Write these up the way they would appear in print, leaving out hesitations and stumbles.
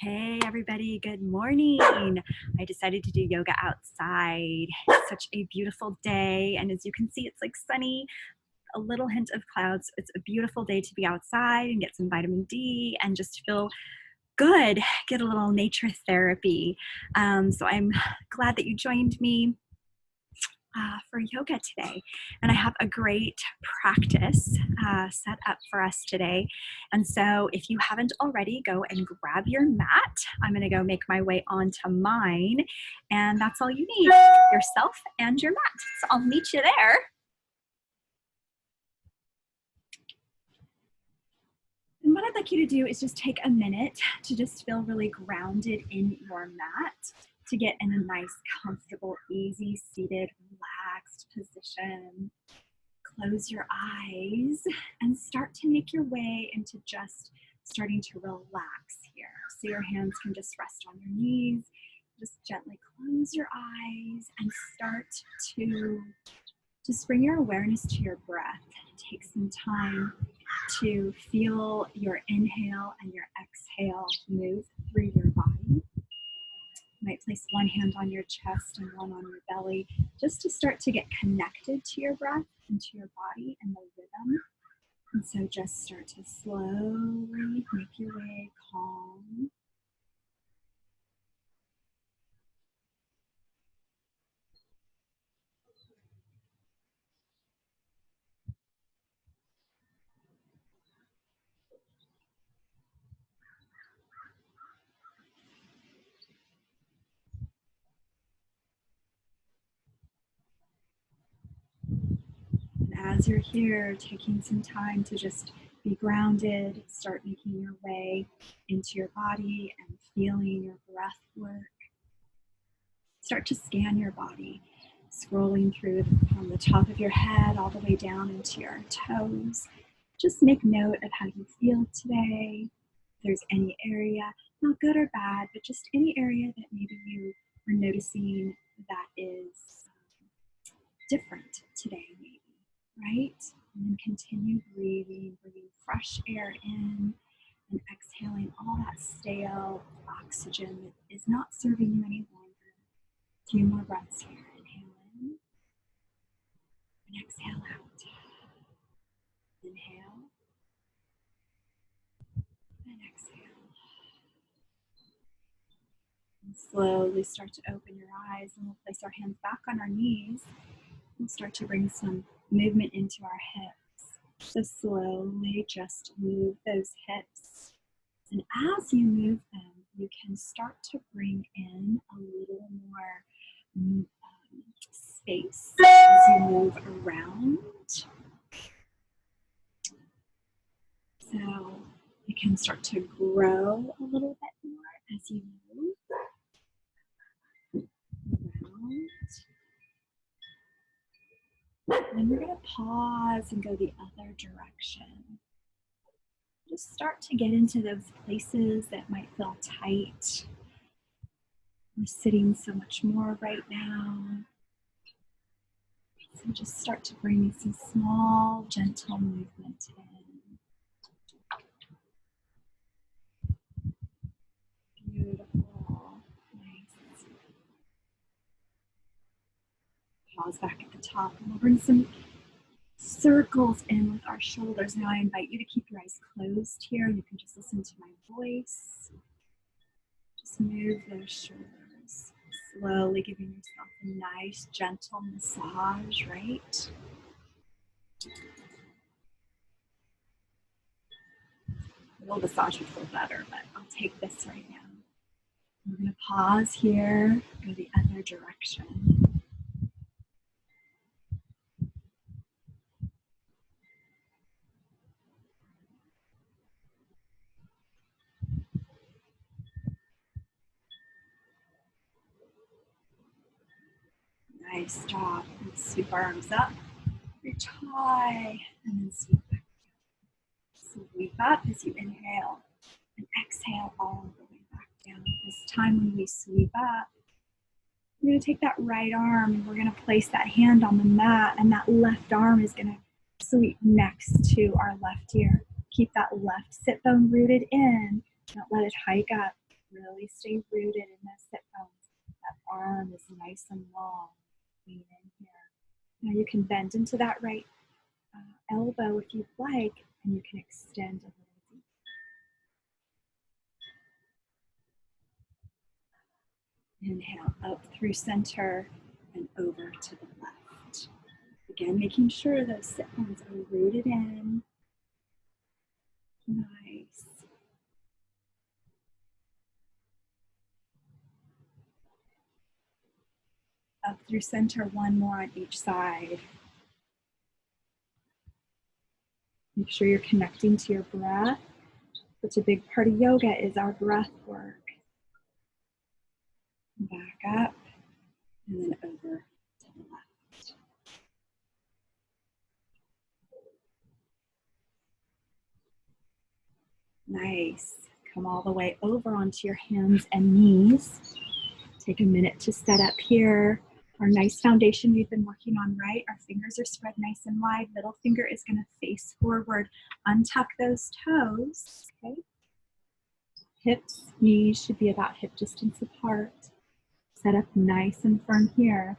Hey everybody, good morning. I decided to do yoga outside. It's such a beautiful day, and as you can see, it's like sunny, a little hint of clouds. It's a beautiful day to be outside and get some vitamin D and just feel good, get a little nature therapy. So I'm glad that you joined me for yoga today. And I have a great practice set up for us today. And so if you haven't already, go and grab your mat. I'm going to go make my way onto mine. And that's all you need, yourself and your mat. So I'll meet you there. And what I'd like you to do is just take a minute to just feel really grounded in your mat, to get in a nice, comfortable, easy, seated, relaxed position. Close your eyes and start to make your way into just starting to relax here. So your hands can just rest on your knees. Just gently close your eyes and start to just bring your awareness to your breath. Take some time to feel your inhale and your exhale move through your body. You might place one hand on your chest and one on your belly, just to start to get connected to your breath and to your body and the rhythm. And so just start to slowly make your way calm. And as you're here, taking some time to just be grounded, start making your way into your body and feeling your breath work. Start to scan your body, scrolling through from the top of your head all the way down into your toes. Just make note of how you feel today. If there's any area, not good or bad, but just any area that maybe you are noticing that is different today, maybe, right? And then continue breathing, bringing fresh air in and exhaling all that stale oxygen that is not serving you any longer. A few more breaths here. Inhale in and exhale out. Inhale and exhale. And slowly start to open your eyes, and we'll place our hands back on our knees. We'll start to bring some movement into our hips. So slowly just move those hips. And as you move them, you can start to bring in a little more space as you move around. So you can start to grow a little bit more as you move around. And we're going to pause and go the other direction. Just start to get into those places that might feel tight. We're sitting so much more right now. So just start to bring some small, gentle movement in. Beautiful. Nice. Pause back at the top, and we'll bring some circles in with our shoulders. Now I invite you to keep your eyes closed here. You can just listen to my voice. Just move those shoulders. Slowly giving yourself a nice, gentle massage, right? A little massage would feel better, but I'll take this right now. We're going to pause here, go the other direction. Nice job. Sweep our arms up, reach high, and then sweep back down. Sweep up as you inhale, and exhale all the way back down. This time when we sweep up, we're going to take that right arm and we're going to place that hand on the mat, and that left arm is going to sweep next to our left ear. Keep that left sit bone rooted in. Don't let it hike up. Really stay rooted in those sit bones. That arm is nice and long. Lean in here. Now you can bend into that right elbow if you'd like, and you can extend a little deeper. Inhale up through center and over to the left. Again, making sure those sit bones are rooted in. Nice. Up through center, one more on each side. Make sure you're connecting to your breath. Such a big part of yoga is our breath work. Back up and then over to the left. Nice. Come all the way over onto your hands and knees. Take a minute to set up here. Our nice foundation we've been working on, right? Our fingers are spread nice and wide. Middle finger is going to face forward. Untuck those toes, okay? Hips, knees should be about hip distance apart. Set up nice and firm here.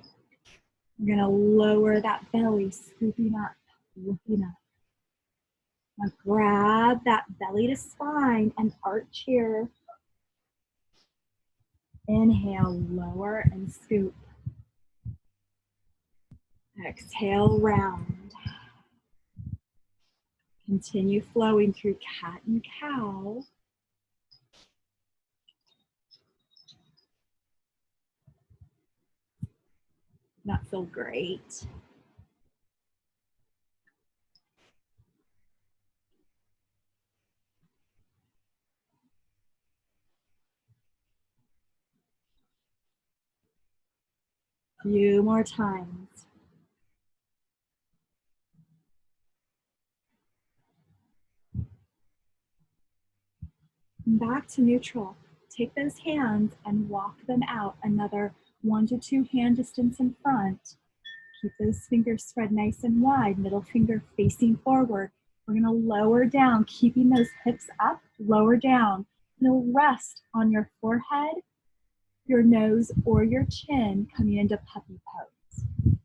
We're going to lower that belly, scooping up, looking up. Now grab that belly to spine and arch here. Inhale, lower and scoop. Exhale, round. Continue flowing through cat and cow. That feels great. Few more times. Back to neutral. Take those hands and walk them out another 1 to 2 hand distance in front. Keep those fingers spread nice and wide, middle finger facing forward. We're gonna lower down, keeping those hips up, lower down. You'll rest on your forehead, your nose, or your chin, coming into puppy pose.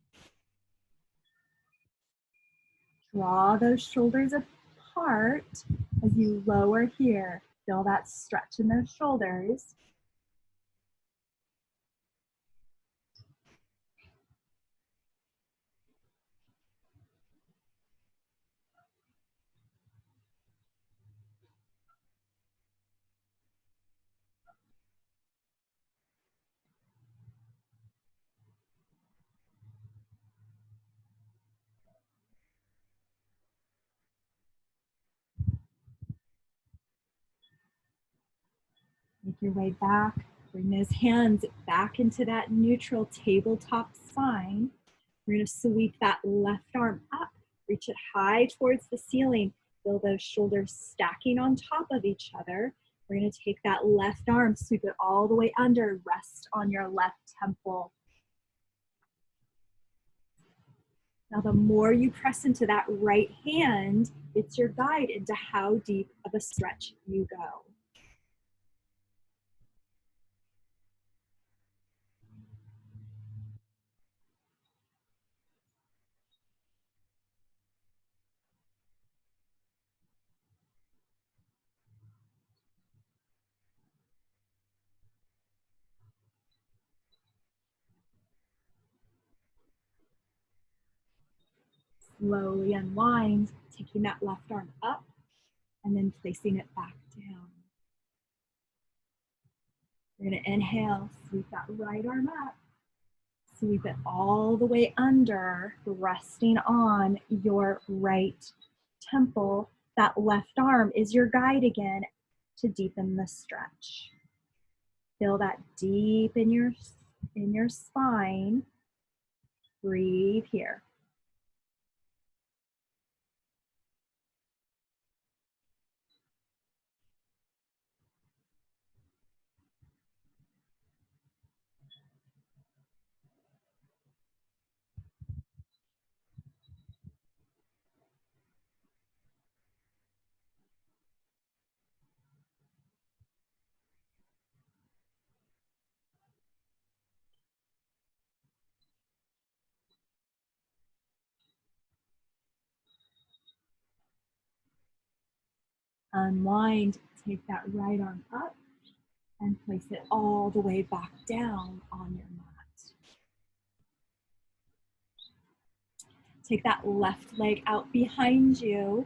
Draw those shoulders apart as you lower here. Feel that stretch in those shoulders. Make your way back. Bring those hands back into that neutral tabletop spine. We're going to sweep that left arm up, reach it high towards the ceiling. Feel those shoulders stacking on top of each other. We're going to take that left arm, sweep it all the way under, rest on your left temple. Now, the more you press into that right hand, it's your guide into how deep of a stretch you go. Slowly unwind, taking that left arm up and then placing it back down. We're going to inhale, sweep that right arm up, sweep it all the way under, resting on your right temple. That left arm is your guide again to deepen the stretch. Feel that deep in your spine. Breathe here. Unwind, take that right arm up and place it all the way back down on your mat. Take that left leg out behind you.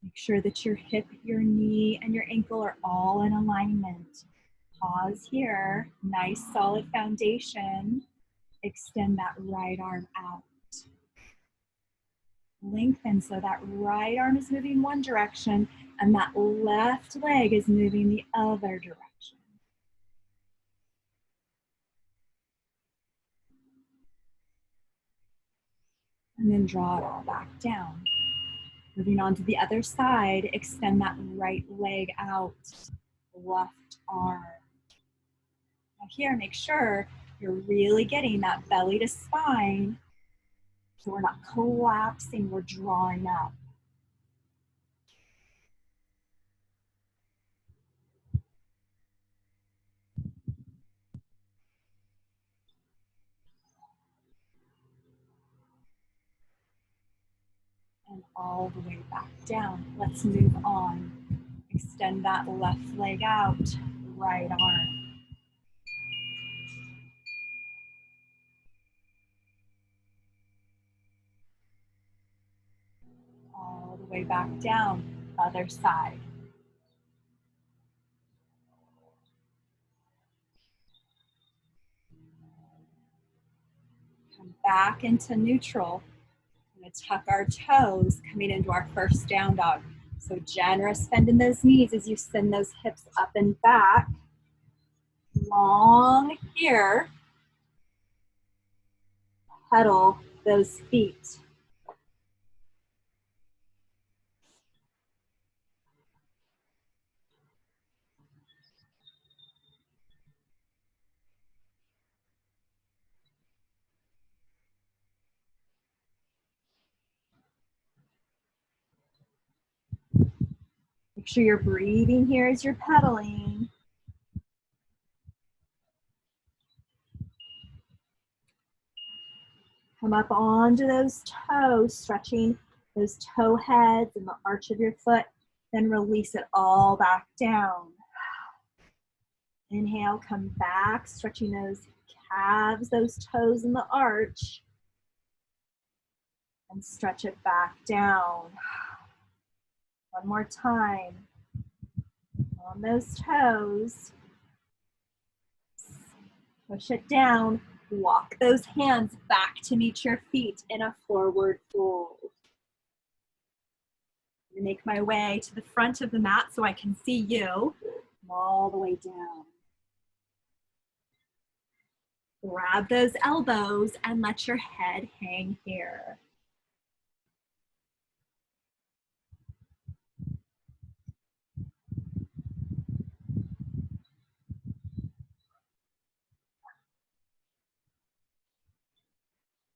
Make sure that your hip, your knee, and your ankle are all in alignment. Pause here, nice solid foundation. Extend that right arm out. Lengthen so that right arm is moving one direction and that left leg is moving the other direction. And then draw it all back down. Moving on to the other side, extend that right leg out, left arm. Now here, make sure you're really getting that belly to spine so we're not collapsing, we're drawing up. And all the way back down. Let's move on. Extend that left leg out, right arm. All the way back down, other side. Come back into neutral. We're going to tuck our toes, coming into our first down dog. So generous bend in those knees as you send those hips up and back. Long here. Pedal those feet. Make sure you're breathing here as you're pedaling. Come up onto those toes, stretching those toe heads and the arch of your foot. Then release it all back down. Inhale, come back, stretching those calves, those toes in the arch. And stretch it back down. One more time. On those toes. Push it down. Walk those hands back to meet your feet in a forward fold. I'm gonna make my way to the front of the mat so I can see you. Come all the way down. Grab those elbows and let your head hang here.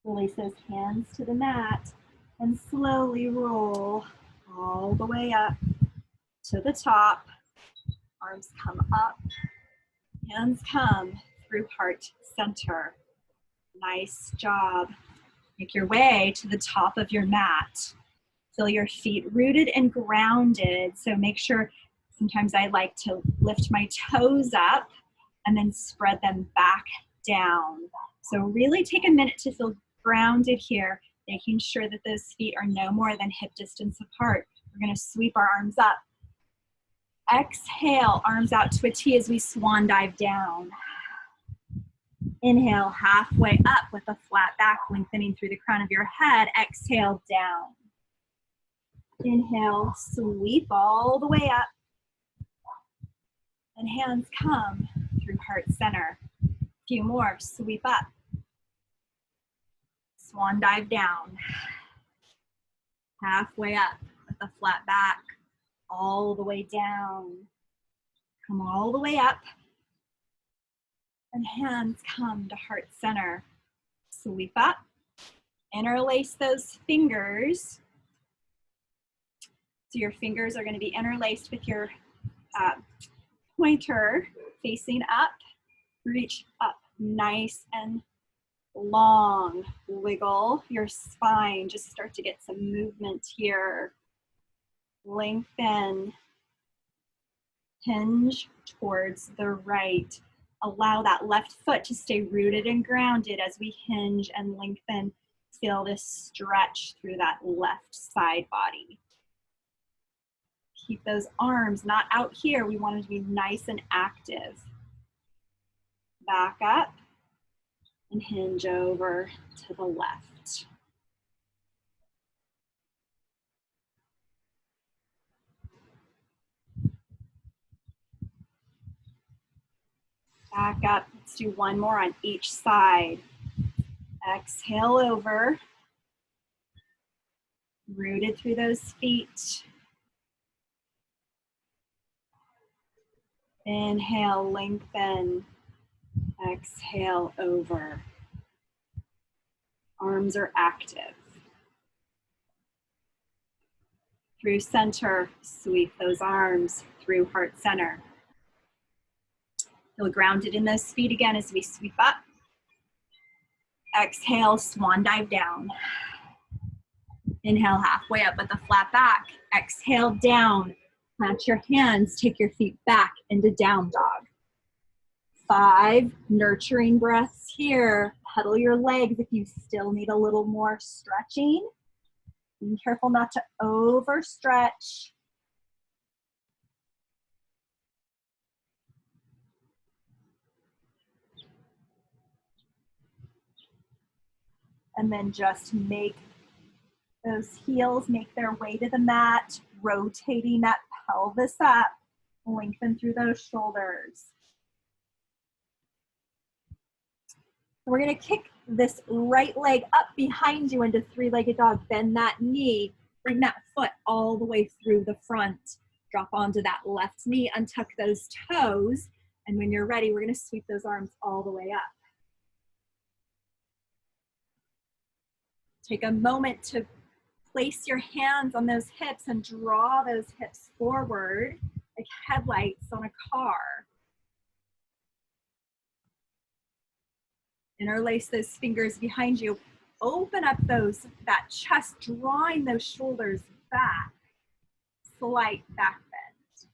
Release those hands to the mat and slowly roll all the way up to the top. Arms come up, hands come through heart center. Nice job. Make your way to the top of your mat. Feel your feet rooted and grounded. So make sure, sometimes I like to lift my toes up and then spread them back down. So really take a minute to feel grounded here, making sure that those feet are no more than hip distance apart. We're gonna sweep our arms up. Exhale, arms out to a T as we swan dive down. Inhale, halfway up with a flat back, lengthening through the crown of your head. Exhale, down. Inhale, sweep all the way up. And hands come through heart center. A few more, sweep up. Swan dive down. Halfway up with a flat back, all the way down. Come all the way up. And hands come to heart center. Sweep up. Interlace those fingers. So your fingers are going to be interlaced with your pointer facing up. Reach up nice and long. Wiggle your spine. Just start to get some movement here. Lengthen. Hinge towards the right. Allow that left foot to stay rooted and grounded as we hinge and lengthen. Feel this stretch through that left side body. Keep those arms not out here. We want them to be nice and active. Back up and hinge over to the left. Back up. Let's do one more on each side. Exhale over. Rooted through those feet. Inhale, lengthen. Exhale over. Arms are active. Through center, sweep those arms through heart center. Feel grounded in those feet again as we sweep up. Exhale, swan dive down. Inhale, halfway up with a flat back. Exhale, down. Plant your hands, take your feet back into down dog. 5 nurturing breaths here. Pedal your legs if you still need a little more stretching. Be careful not to overstretch. And then just make those heels make their way to the mat, rotating that pelvis up. Lengthen through those shoulders. We're gonna kick this right leg up behind you into 3-legged dog. Bend that knee, bring that foot all the way through the front. Drop onto that left knee, untuck those toes. And when you're ready, we're gonna sweep those arms all the way up. Take a moment to place your hands on those hips and draw those hips forward like headlights on a car. Interlace those fingers behind you. Open up that chest, drawing those shoulders back. Slight back bend.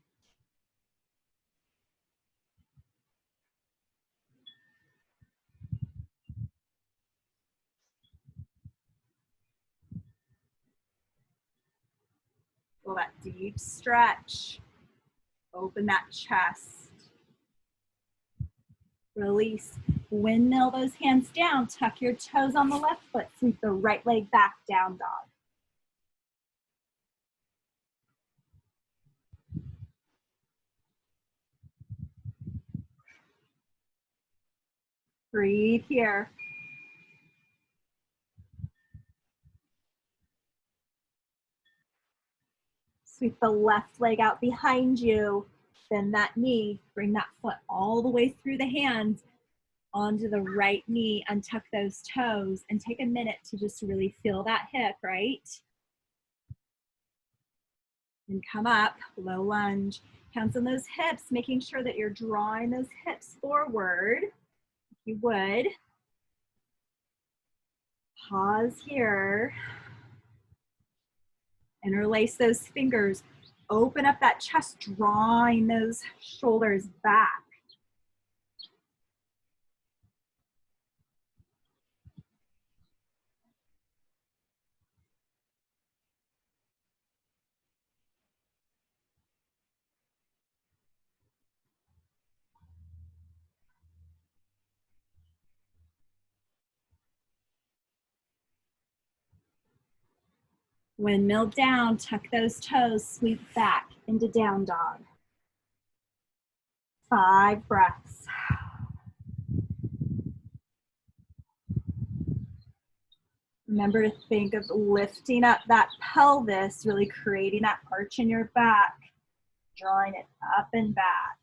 Feel that deep stretch. Open that chest. Release. Windmill those hands down. Tuck your toes on the left foot. Sweep the right leg back, down dog. Breathe here. Sweep the left leg out behind you. Bend that knee. Bring that foot all the way through the hands onto the right knee. Untuck those toes and take a minute to just really feel that hip, right? And come up, low lunge. Hands on those hips, making sure that you're drawing those hips forward, if you would. Pause here. Interlace those fingers. Open up that chest, drawing those shoulders back. Windmill down, tuck those toes, sweep back into down dog. 5 breaths. Remember to think of lifting up that pelvis, really creating that arch in your back, drawing it up and back.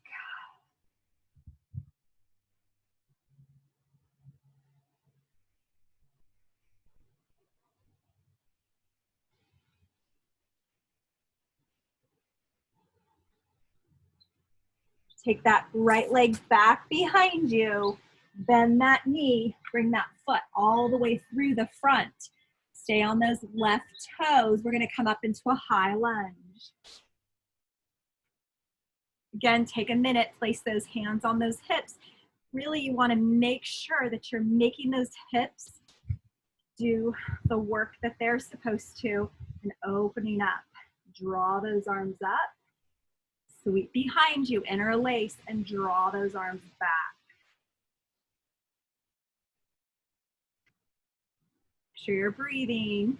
Take that right leg back behind you. Bend that knee. Bring that foot all the way through the front. Stay on those left toes. We're going to come up into a high lunge. Again, take a minute, place those hands on those hips. Really, you want to make sure that you're making those hips do the work that they're supposed to and opening up. Draw those arms up, sweep behind you, interlace, and draw those arms back. Make sure you're breathing.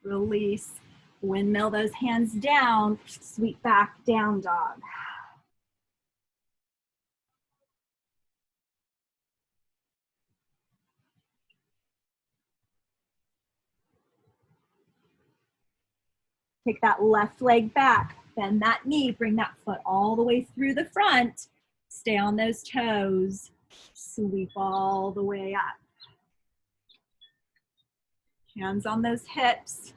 Release. Windmill those hands down, sweep back, down dog. Take that left leg back, bend that knee, bring that foot all the way through the front. Stay on those toes, sweep all the way up. Hands on those hips,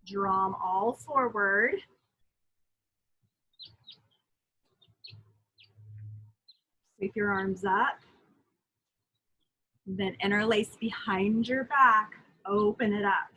draw them all forward. Sweep your arms up. Then interlace behind your back, open it up.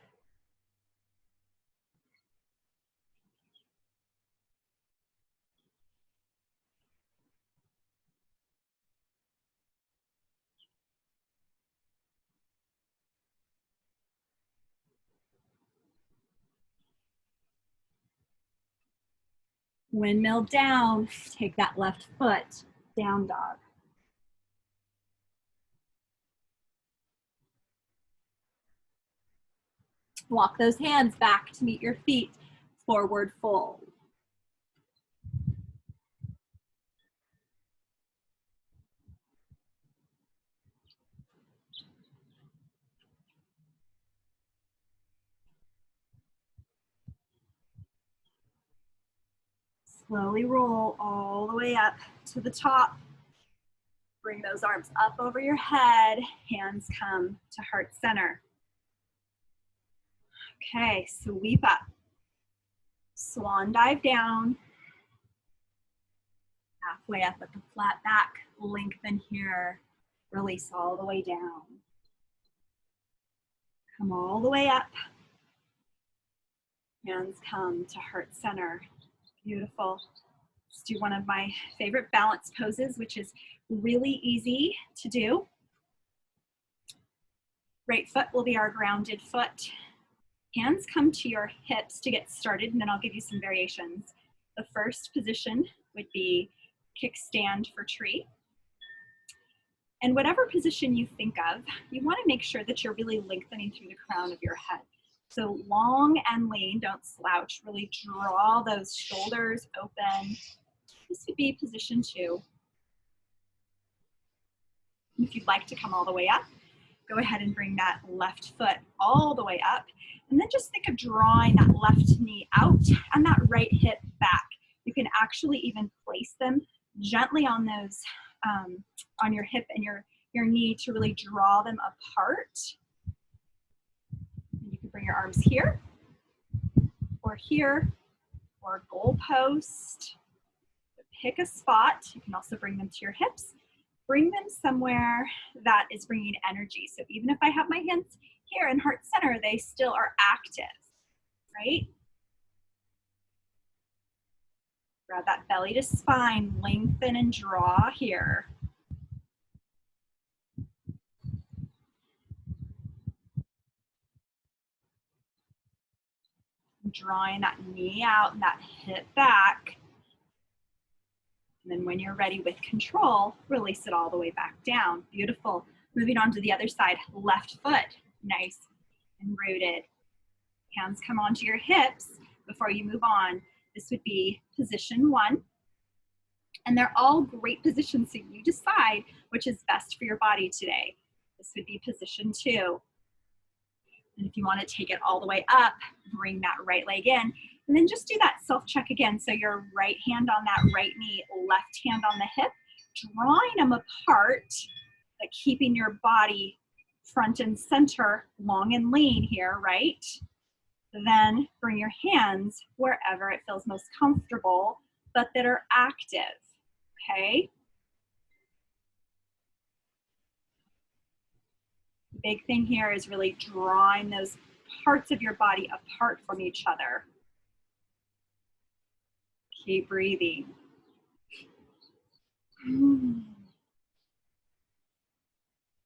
Windmill down, take that left foot, down dog. Walk those hands back to meet your feet, forward fold. Slowly roll all the way up to the top. Bring those arms up over your head, hands come to heart center. Okay, sweep up. Swan dive down. Halfway up at the flat back, lengthen here. Release all the way down. Come all the way up. Hands come to heart center. Beautiful. Let's do one of my favorite balance poses, which is really easy to do. Right foot will be our grounded foot. Hands come to your hips to get started, and then I'll give you some variations. The first position would be kickstand for tree. And whatever position you think of, you want to make sure that you're really lengthening through the crown of your head. So long and lean, don't slouch, really draw those shoulders open. This would be position 2. If you'd like to come all the way up, go ahead and bring that left foot all the way up. And then just think of drawing that left knee out and that right hip back. You can actually even place them gently on those, on your hip and your knee to really draw them apart. And you can bring your arms here, or goal post. Pick a spot. You can also bring them to your hips. Bring them somewhere that is bringing energy. So even if I have my hands here in heart center, they still are active, right? Grab that belly to spine, lengthen and draw here. Drawing that knee out and that hip back. And then when you're ready with control, release it all the way back down. Beautiful. Moving on to the other side, left foot, nice and rooted. Hands come onto your hips before you move on. This would be position 1. And they're all great positions, so you decide which is best for your body today. This would be position 2. And if you want to take it all the way up, bring that right leg in. And then just do that self-check again. So your right hand on that right knee, left hand on the hip, drawing them apart, but keeping your body front and center, long and lean here, right? Then bring your hands wherever it feels most comfortable, but that are active, okay? Big thing here is really drawing those parts of your body apart from each other. Keep breathing.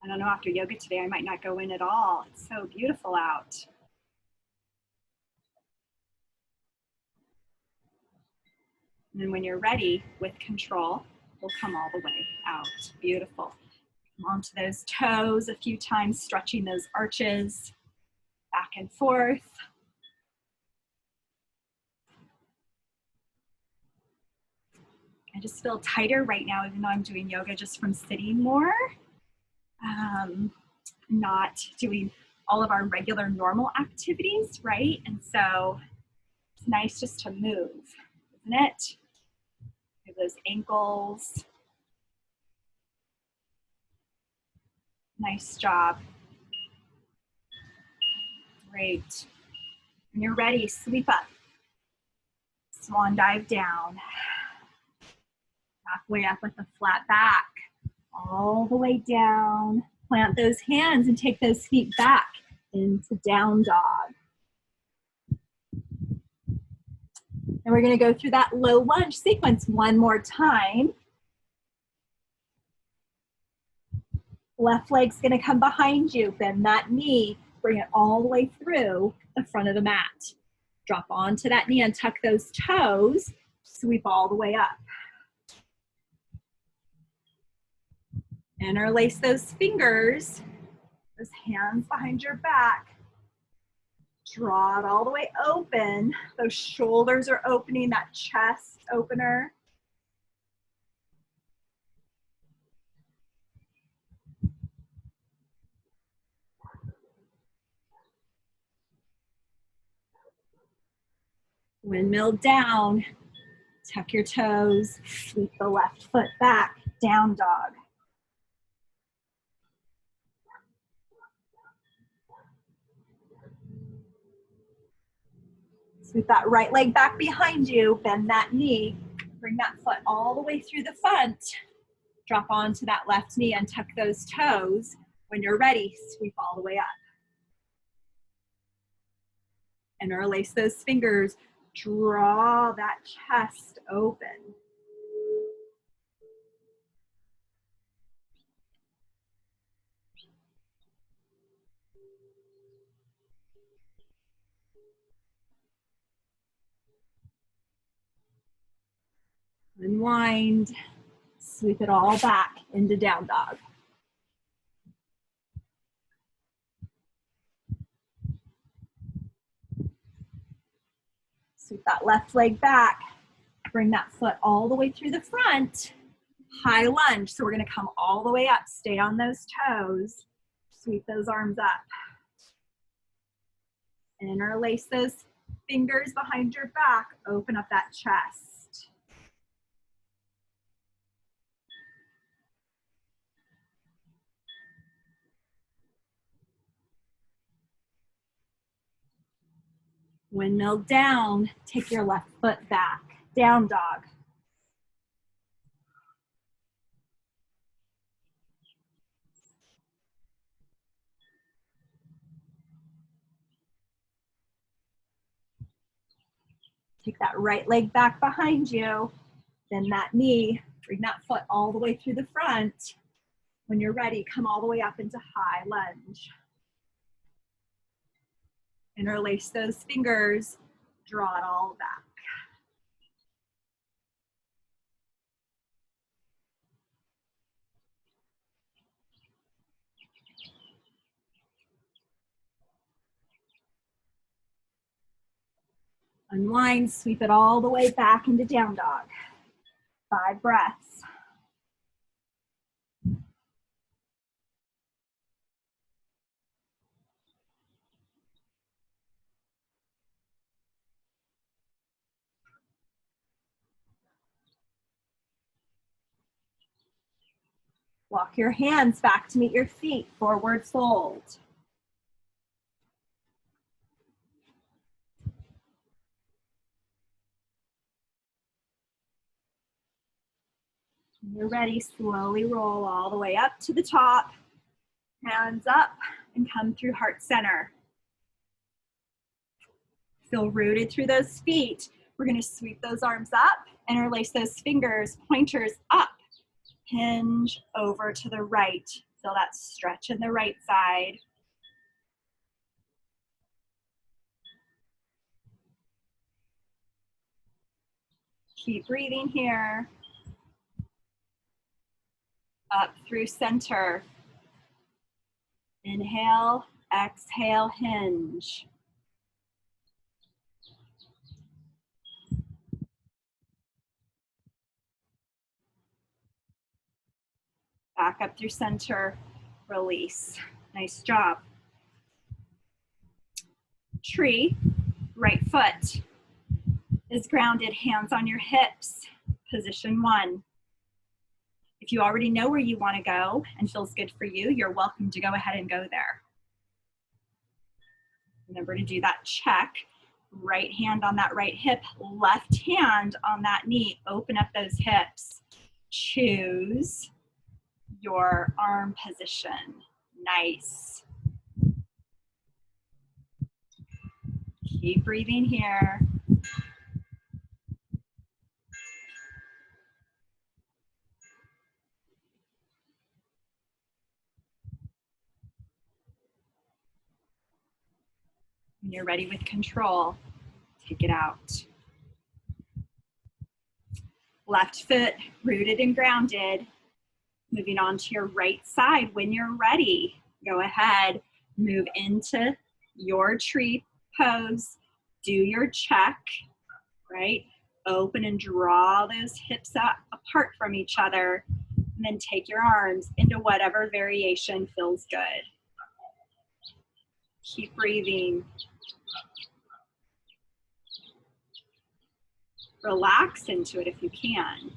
I don't know, after yoga today, I might not go in at all. It's so beautiful out. And then when you're ready, with control, we'll come all the way out. Beautiful. Come onto those toes a few times, stretching those arches back and forth. I just feel tighter right now, even though I'm doing yoga just from sitting more. Not doing all of our regular normal activities, right? And so it's nice just to move, isn't it? Move those ankles. Nice job. Great. When you're ready, sweep up. Swan dive down. Halfway up with a flat back. All the way down. Plant those hands and take those feet back into down dog. And we're going to go through that low lunge sequence one more time. Left leg's going to come behind you. Bend that knee. Bring it all the way through the front of the mat. Drop onto that knee and tuck those toes. Sweep all the way up. Interlace those fingers. Those hands behind your back. Draw it all the way open. Those shoulders are opening, that chest opener. Windmill down. Tuck your toes. Sweep the left foot back. Down dog. Sweep that right leg back behind you. Bend that knee. Bring that foot all the way through the front. Drop onto that left knee and tuck those toes. When you're ready, sweep all the way up. Interlace those fingers. Draw that chest open. Unwind. Sweep it all back into down dog. Sweep that left leg back. Bring that foot all the way through the front. High lunge. So we're going to come all the way up. Stay on those toes. Sweep those arms up. Interlace those fingers behind your back. Open up that chest. Windmill down. Take your left foot back. Down dog. Take that right leg back behind you. Bend that knee. Bring that foot all the way through the front. When you're ready, come all the way up into high lunge. Interlace those fingers. Draw it all back. Unwind, sweep it all the way back into down dog. 5 breaths. Walk your hands back to meet your feet, forward fold. When you're ready, slowly roll all the way up to the top. Hands up and come through heart center. Feel rooted through those feet. We're going to sweep those arms up, interlace those fingers, pointers up, hinge over to the right. Feel that stretch in the right side. Keep breathing here. Up through center. Inhale, exhale, hinge. Back up through center, release. Nice job. Tree, right foot is grounded, hands on your hips, position 1. If you already know where you want to go and feels good for you, you're welcome to go ahead and go there. Remember to do that check. Right hand on that right hip, left hand on that knee. Open up those hips. Choose your arm position. Nice. Keep breathing here. When you're ready with control, take it out. Left foot rooted and grounded. Moving on to your right side. When you're ready, go ahead, move into your tree pose. Do your check, right? Open and draw those hips up apart from each other. And then take your arms into whatever variation feels good. Keep breathing. Relax into it if you can.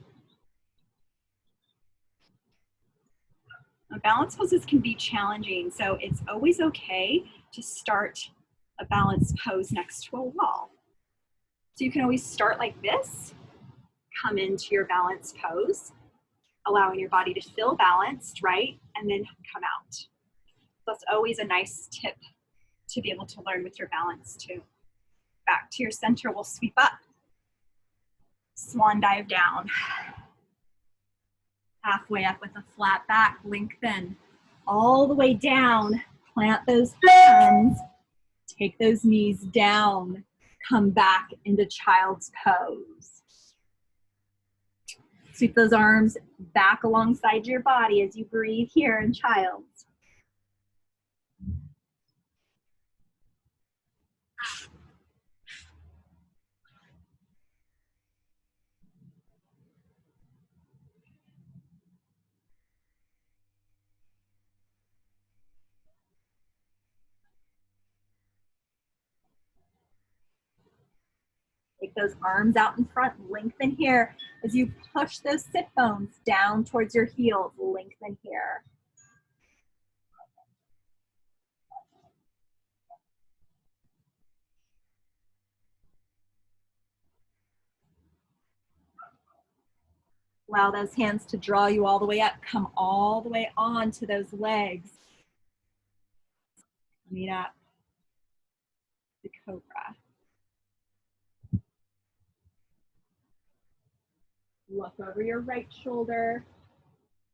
Now, balance poses can be challenging, so it's always okay to start a balance pose next to a wall. So you can always start like this, come into your balance pose, allowing your body to feel balanced, right? And then come out. So that's always a nice tip to be able to learn with your balance too. Back to your center, we'll sweep up. Swan dive down. Halfway up with a flat back, lengthen. All the way down, plant those hands, take those knees down, come back into child's pose. Sweep those arms back alongside your body as you breathe here in child's. Take those arms out in front, lengthen here. As you push those sit bones down towards your heels, lengthen here. Allow those hands to draw you all the way up. Come all the way on to those legs. Coming up, the cobra. Look over your right shoulder.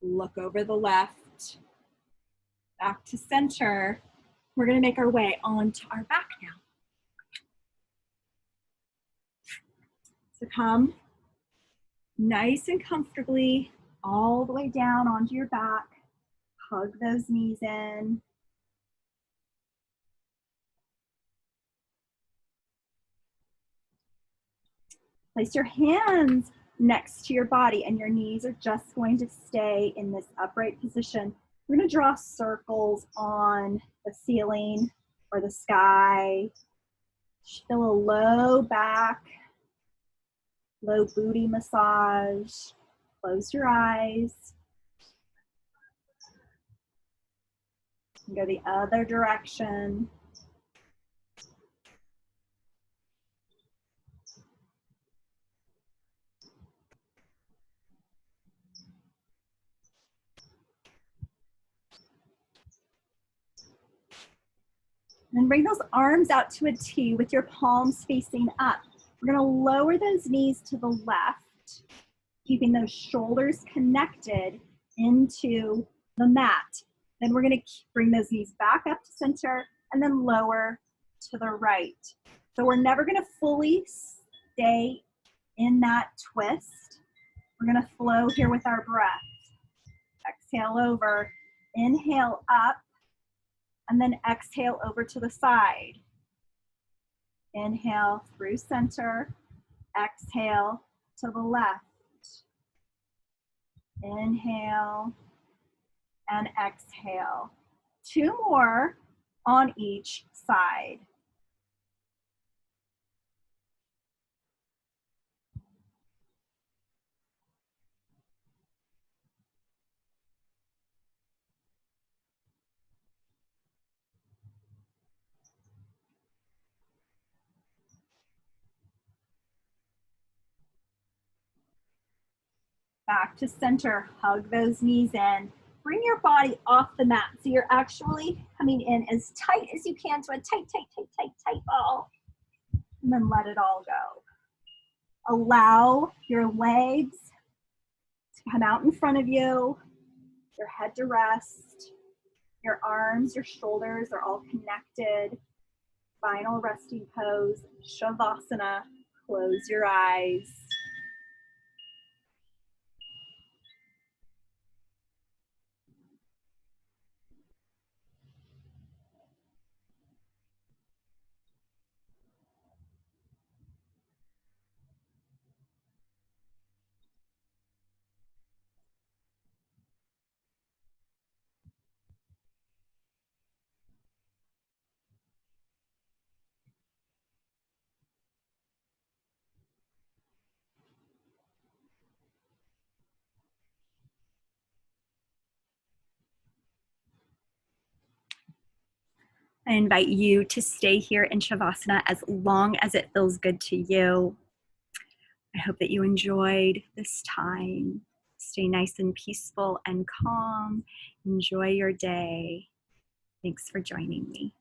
Look over the left. Back to center. We're going to make our way onto our back now. So come nice and comfortably all the way down onto your back. Hug those knees in. Place your hands next to your body and your knees are just going to stay in this upright position. We're going to draw circles on the ceiling or the sky. Feel a low back, low booty massage. Close your eyes. Go the other direction. Then bring those arms out to a T with your palms facing up. We're gonna lower those knees to the left, keeping those shoulders connected into the mat. Then we're gonna bring those knees back up to center and then lower to the right. So we're never gonna fully stay in that twist. We're gonna flow here with our breath. Exhale over, inhale up, and then exhale over to the side. Inhale through center, exhale to the left. Inhale and exhale. 2 more on each side. Back to center, hug those knees in. Bring your body off the mat so you're actually coming in as tight as you can to a tight, tight, tight, tight, tight ball. And then let it all go. Allow your legs to come out in front of you, your head to rest, your arms, your shoulders are all connected. Final resting pose, Shavasana. Close your eyes. I invite you to stay here in Shavasana as long as it feels good to you. I hope that you enjoyed this time. Stay nice and peaceful and calm. Enjoy your day. Thanks for joining me.